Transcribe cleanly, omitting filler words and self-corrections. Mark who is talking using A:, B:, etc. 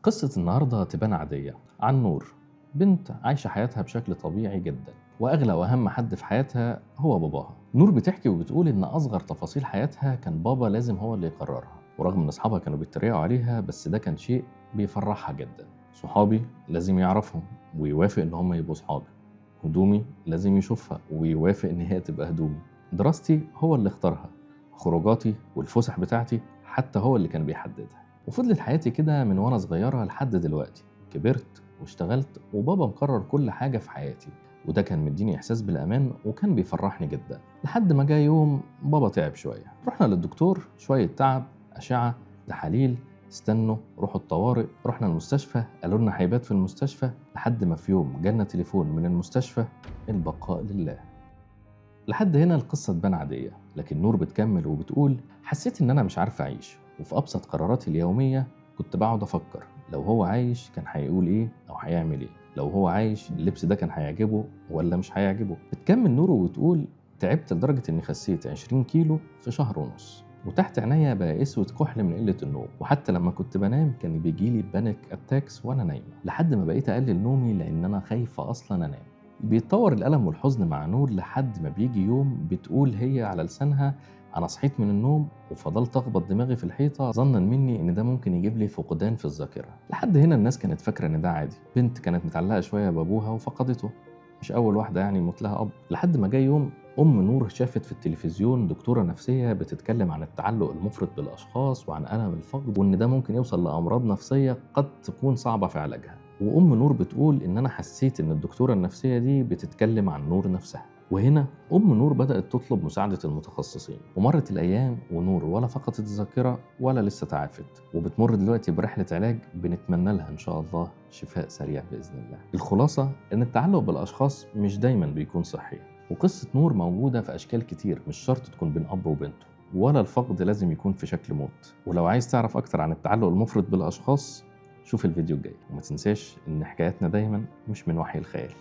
A: قصة النهاردة تبان عادية عن نور، بنت عايشة حياتها بشكل طبيعي جدا، وأغلى وأهم حد في حياتها هو باباها. نور بتحكي وبتقول إن أصغر تفاصيل حياتها كان بابا لازم هو اللي يقررها، ورغم إن أصحابها كانوا بيتريقوا عليها بس ده كان شيء بيفرحها جدا. صحابي لازم يعرفهم ويوافق إن هم يبقوا صحابي، هدومي لازم يشوفها ويوافق إن هي تبقى هدومي، دراستي هو اللي اختارها، خروجاتي والفسح بتاعتي حتى هو اللي كان بيحددها. وفضلت حياتي كده من وانا صغيرة لحد دلوقتي، كبرت واشتغلت وبابا مقرر كل حاجة في حياتي، وده كان مديني إحساس بالأمان وكان بيفرحني جدا. لحد ما جاء يوم بابا تعب شوية، رحنا للدكتور، شوية تعب، أشعة، تحاليل، استنوا روحوا الطوارئ، رحنا المستشفى قالوا لنا هيبات في المستشفى، لحد ما في يوم جالنا تليفون من المستشفى: البقاء لله. لحد هنا القصة تبان عادية، لكن نور بتكمل وبتقول: حسيت إن أنا مش عارف أعيش، وفي أبسط قراراتي اليومية كنت بقعد أفكر لو هو عايش كان هيقول إيه أو هيعمل إيه، لو هو عايش اللبس ده كان هيعجبه ولا مش هيعجبه. بتكمل نور وبتقول: تعبت لدرجة إني خسيت 20 كيلو في شهر ونص، وتحت عينيا بقى اسود كحل من قلة النوم، وحتى لما كنت بنام كان بيجيلي بانيك اتاكس وانا نايمة، لحد ما بقيت اقلل نومي لان انا خايفة اصلا انام. بيتطور الألم والحزن مع نور لحد ما بيجي يوم بتقول هي على لسانها: أنا صحيت من النوم وفضلت أخبط دماغي في الحيطة ظنا مني إن ده ممكن يجيب لي فقدان في الذاكرة. لحد هنا الناس كانت فاكرة إن ده عادي، بنت كانت متعلقة شوية بأبوها وفقدته، مش أول واحدة يعني يموت لها أب. لحد ما جاي يوم نور شافت في التلفزيون دكتورة نفسية بتتكلم عن التعلق المفرط بالأشخاص وعن ألم الفقد، وإن ده ممكن يوصل لأمراض نفسية قد تكون صعبة في علاجها. نور بتقول إن أنا حسيت إن الدكتورة النفسية دي بتتكلم عن نور نفسها. وهنا نور بدأت تطلب مساعدة المتخصصين، ومرت الأيام ونور ولا فقدت الذاكرة ولا لسه تعافت، وبتمر دلوقتي برحلة علاج بنتمنى لها إن شاء الله شفاء سريع بإذن الله. الخلاصة إن التعلق بالأشخاص مش دايما بيكون صحي، وقصة نور موجودة في أشكال كتير، مش شرط تكون بين أب وبنته، ولا الفقد لازم يكون في شكل موت. ولو عايز تعرف أكتر عن التعلق المفرط بالأشخاص شوف الفيديو الجاي، وما تنساش إن حكاياتنا دايما مش من وحي الخيال.